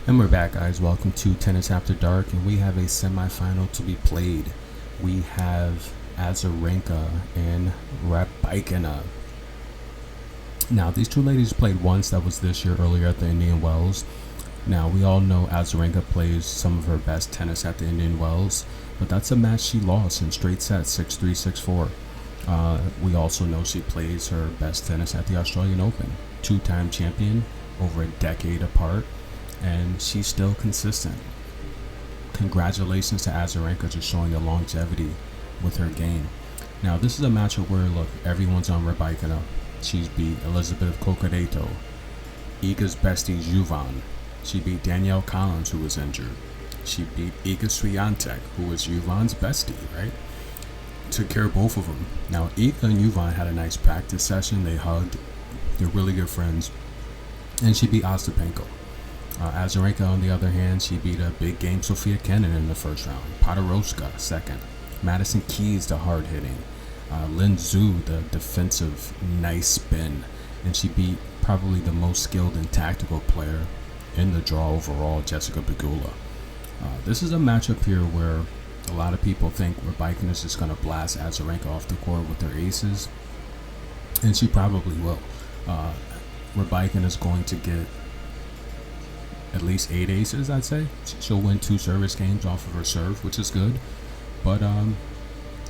And we're back, guys. Welcome to Tennis After Dark, and we have a semifinal to be played. We have Azarenka and Rybakina. Now, these two ladies played once. That was this year, earlier at the Indian Wells. Now, we all know Azarenka plays some of her best tennis at the Indian Wells, but that's a match she lost in straight sets, 6-3, 6-4. We also know she plays her best tennis at the Australian Open. Two-time champion, over a decade apart, and she's still consistent. Congratulations to Azarenka just showing the longevity with her game. Now, this is a matchup where, look, everyone's on Rybakina. She's beat Elizabeth Cocoreto, Iga's bestie Juvan. She beat Danielle Collins, who was injured. She beat Iga Swiatek, who was Juvan's bestie, right? Took care of both of them. Now, Iga and Juvan had a nice practice session. They hugged. They're really good friends. And she beat Ostapenko. Azarenka, on the other hand, she beat a big game Sofia Kenin in the first round. Podoroska, second. Madison Keys, the hard-hitting. Lin Zhu, the defensive, nice spin. And she beat probably the most skilled and tactical player in the draw overall, Jessica Pegula. This is a matchup here where a lot of people think Rybakina is just going to blast Azarenka off the court with her aces. And she probably will. Rybakina is going to get at least 8 aces, I'd say. She'll win 2 service games off of her serve, which is good. But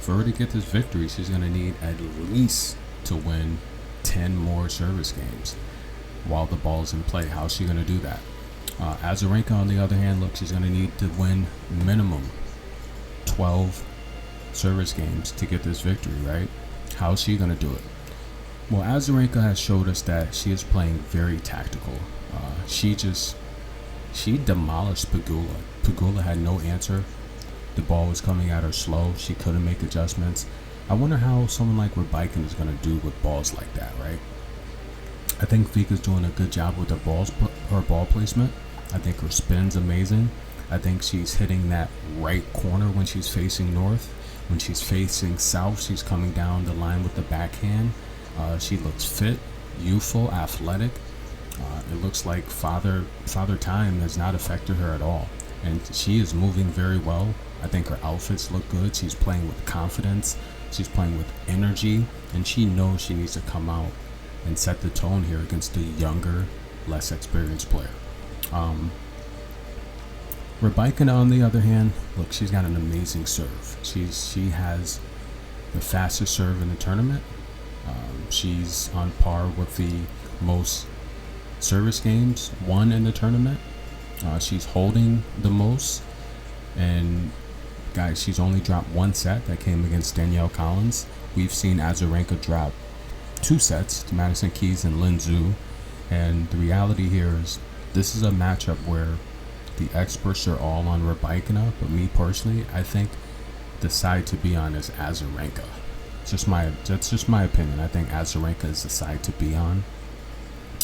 for her to get this victory, she's going to need at least to win 10 more service games while the ball's in play. How's she going to do that? Azarenka, on the other hand, look, she's going to need to win minimum 12 service games to get this victory, right? How's she going to do it? Well, Azarenka has showed us that she is playing very tactical. She demolished Pegula. Pegula had no answer. The ball was coming at her slow. She couldn't make adjustments. I wonder how someone like Rybakina is going to do with balls like that, right? I think Vika's doing a good job with her ball placement. I think her spin's amazing. I think she's hitting that right corner when she's facing north. When she's facing south, she's coming down the line with the backhand. She looks fit, youthful, athletic. It looks like father time has not affected her at all. And she is moving very well. I think her outfits look good. She's playing with confidence. She's playing with energy. And she knows she needs to come out and set the tone here against the younger, less experienced player. Rybakina, on the other hand, look, she's got an amazing serve. She has the fastest serve in the tournament. She's on par with the most service games won in the tournament. She's holding the most, and guys, she's only dropped 1 set that came against Danielle Collins. We've seen Azarenka drop 2 sets to Madison Keys and Lin Zhu, and the reality here is this is a matchup where the experts are all on Rybakina, but me personally, I think the side to be on is Azarenka. That's just my opinion. I think Azarenka is the side to be on.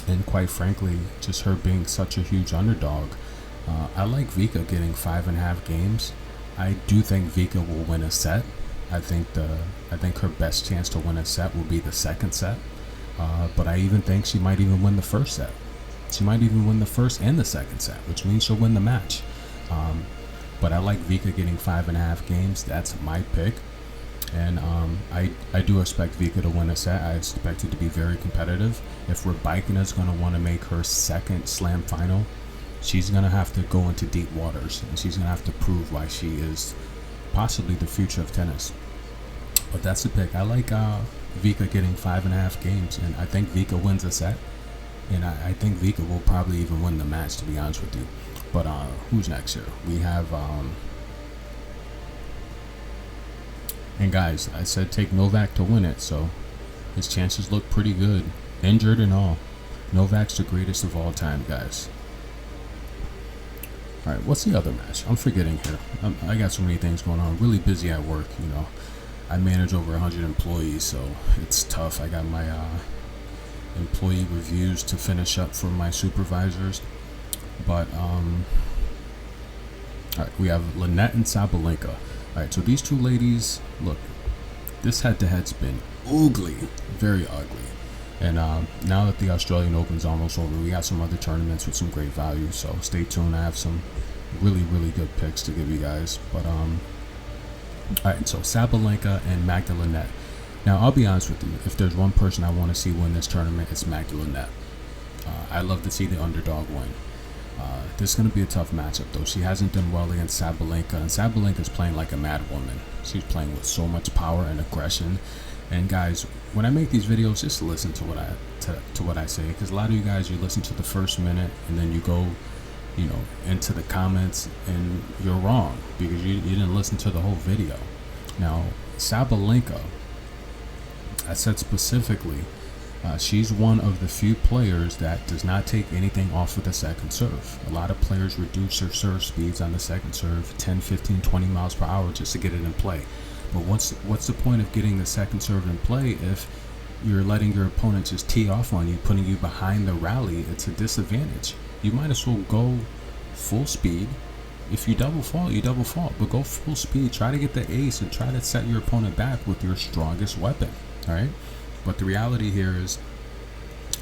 And quite frankly, just her being such a huge underdog, I like Vika getting 5.5 games. I do think Vika will win a set. I think her best chance to win a set will be the second set. But I even think she might even win the first set. She might even win the first and the second set, which means she'll win the match. But I like Vika getting 5.5 games. That's my pick. And I do expect Vika to win a set. I expect it to be very competitive. If Rybakina is going to want to make her second slam final, she's going to have to go into deep waters, and she's going to have to prove why she is possibly the future of tennis. But that's the pick. I like Vika getting 5.5 games, and I think Vika wins a set. And I think Vika will probably even win the match, to be honest with you. But who's next here? We have... And guys, I said take Novak to win it, so his chances look pretty good, injured and all. Novak's the greatest of all time, guys. All right, what's the other match? I'm forgetting here. I got so many things going on. Really busy at work, you know. I manage over 100 employees, so it's tough. I got my employee reviews to finish up for my supervisors. But all right, we have Lynette and Sabalenka. Alright, so these two ladies, look, this head-to-head's been ugly, very ugly. And now that the Australian Open's almost over, we got some other tournaments with some great value. So stay tuned. I have some really, really good picks to give you guys. But all right, so Sabalenka and Magdalena. Now, I'll be honest with you. If there's one person I want to see win this tournament, it's Magdalena. I'd love to see the underdog win. This is going to be a tough matchup, though. She hasn't done well against Sabalenka, and Sabalenka's playing like a mad woman. She's playing with so much power and aggression. And guys, when I make these videos, just listen to what I say, because a lot of you guys, you listen to the first minute and then you go, into the comments, and you're wrong because you didn't listen to the whole video. Now, Sabalenka, I said specifically, she's one of the few players that does not take anything off of the second serve. A lot of players reduce their serve speeds on the second serve 10, 15, 20 miles per hour just to get it in play. But what's the point of getting the second serve in play if you're letting your opponent just tee off on you, putting you behind the rally? It's a disadvantage. You might as well go full speed. If you double fault, you double fault, but go full speed. Try to get the ace and try to set your opponent back with your strongest weapon. All right. But the reality here is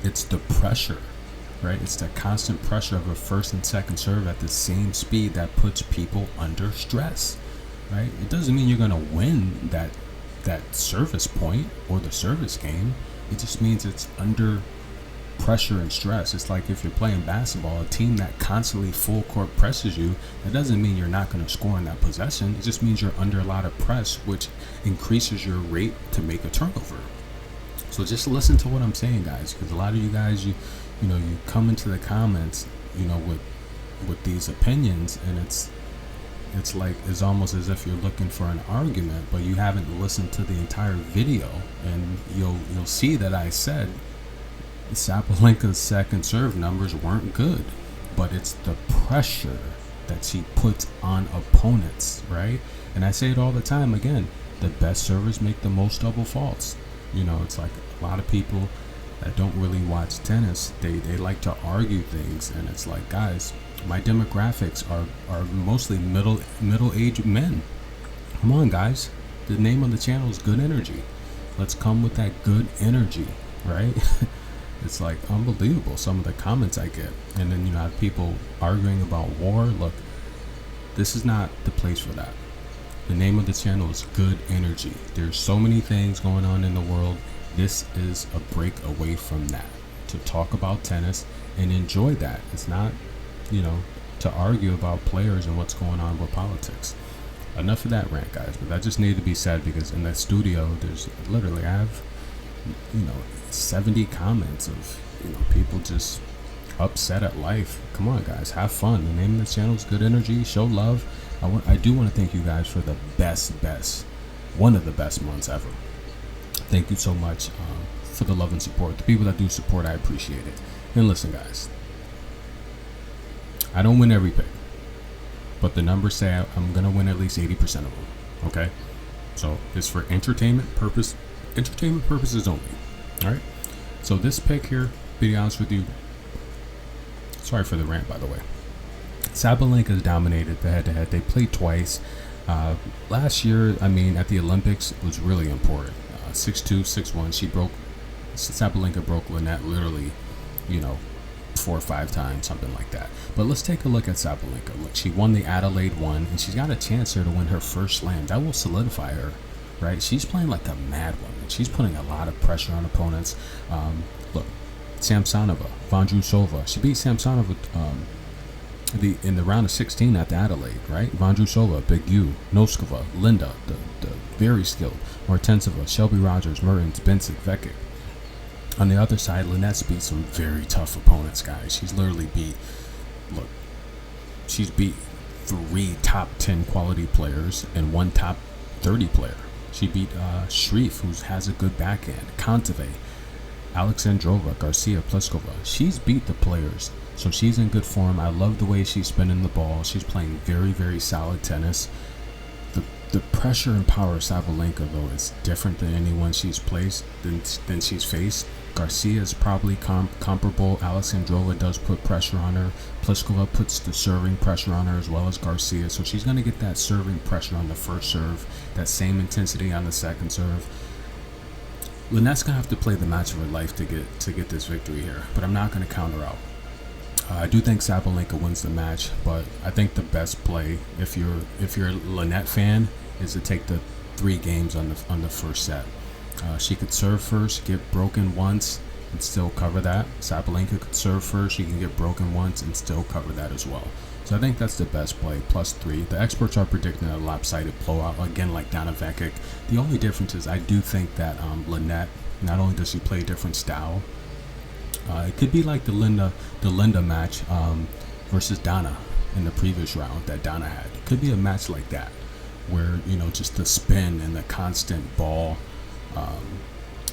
it's the pressure, right? It's the constant pressure of a first and second serve at the same speed that puts people under stress, right? It doesn't mean you're going to win that service point or the service game. It just means it's under pressure and stress. It's like if you're playing basketball, a team that constantly full court presses you, that doesn't mean you're not going to score in that possession. It just means you're under a lot of press, which increases your rate to make a turnover. So just listen to what I'm saying, guys, because a lot of you guys, you come into the comments, with these opinions, and it's almost as if you're looking for an argument, but you haven't listened to the entire video, and you'll see that I said Sabalenka's second serve numbers weren't good, but it's the pressure that she puts on opponents, right? And I say it all the time. Again, the best servers make the most double faults. It's like a lot of people that don't really watch tennis, they like to argue things, and it's like, guys, my demographics are mostly middle-aged men. Come on, guys. The name of the channel is Good Energy. Let's come with that good energy, right? It's like unbelievable some of the comments I get. And then I have people arguing about war. Look, this is not the place for that. The name of the channel is Good Energy. There's so many things going on in the world. This is a break away from that, to talk about tennis and enjoy that. It's not, to argue about players and what's going on with politics. Enough of that rant, guys. But that just needed to be said, because in that studio, there's literally, I have, 70 comments of, people just upset at life. Come on, guys, have fun. The name of the channel is Good Energy. Show love. I do want to thank you guys for the best, one of the best months ever. Thank you so much for the love and support. The people that do support, I appreciate it. And listen, guys, I don't win every pick, but the numbers say I'm gonna win at least 80% of them. Okay, so it's for entertainment purposes only. All right. So this pick here, to be honest with you, sorry for the rant, by the way. Sabalenka's dominated the head-to-head. They played twice. Last year, at the Olympics, it was really important. 6-2, 6-1. Sabalenka broke Lynette literally, 4 or 5 times, something like that. But let's take a look at Sabalenka. Look, she won the Adelaide 1, and she's got a chance here to win her first slam. That will solidify her, right? She's playing like a mad woman. She's putting a lot of pressure on opponents. Look, Samsonova, Vondrousova. She beat Samsonova in the round of 16 at the Adelaide, right? Vondrousova, Big U, Noskova, Linda, the very skilled, Martensova, Shelby Rogers, Mertens, Bencic, Vekic. On the other side, Lynette's beat some very tough opponents, guys. She's literally she's beat 3 top 10 quality players and 1 top 30 player. She beat Shreve, who has a good backhand, Kontaveit, Alexandrova, Garcia, Pliskova. She's beat the players, so she's in good form. I love the way she's spinning the ball. She's playing very, very solid tennis. The pressure and power of Sabalenka, though, is different than anyone she's faced than she's faced. Garcia is probably comparable. Alexandrova does put pressure on her. Pliskova puts the serving pressure on her as well as Garcia. So she's going to get that serving pressure on the first serve, that same intensity on the second serve. Lynette's gonna have to play the match of her life to get this victory here, but I'm not gonna count her out. I do think Sabalenka wins the match, but I think the best play, if you're a Lynette fan, is to take the 3 games on the first set. She could serve first, get broken once, and still cover that. Sabalenka could serve first, she can get broken once and still cover that as well. So I think that's the best play, +3. The experts are predicting a lopsided blowout, again like Dana Vekic. The only difference is I do think that Lynette, not only does she play a different style, it could be like the Linda match versus Dana in the previous round that Dana had. It could be a match like that, where just the spin and the constant ball,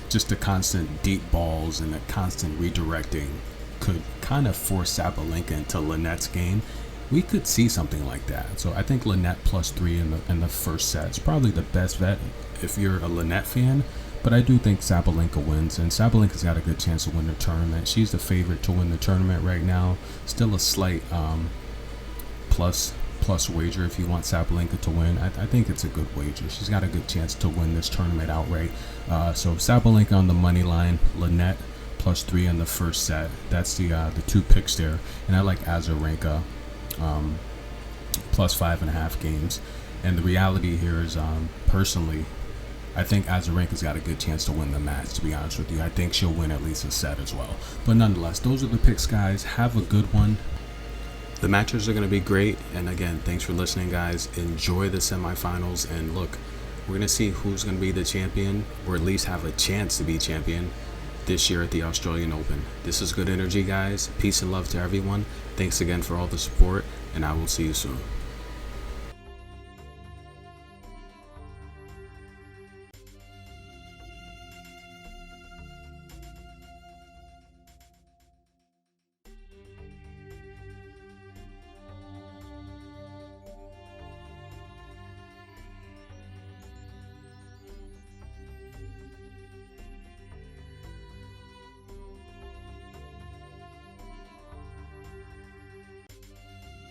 just the constant deep balls and the constant redirecting could kind of force Sabalenka into Lynette's game. We could see something like that. So I think Lynette +3 in the first set is probably the best bet if you're a Lynette fan. But I do think Sabalenka wins, and Sabalenka's got a good chance to win the tournament. She's the favorite to win the tournament right now. Still a slight plus wager if you want Sabalenka to win. I think it's a good wager. She's got a good chance to win this tournament outright. So Sabalenka on the money line, Lynette +3 in the first set. That's the 2 picks there, and I like Azarenka +5.5 games. And the reality here is, personally, I think Azarenka's got a good chance to win the match, to be honest with you. I think she'll win at least a set as well. But nonetheless, those are the picks, guys. Have a good one. The matches are going to be great. And again, thanks for listening, guys. Enjoy the semifinals. And look, we're going to see who's going to be the champion, or at least have a chance to be champion this year at the Australian Open. This is good energy, guys. Peace and love to everyone. Thanks again for all the support, and I will see you soon.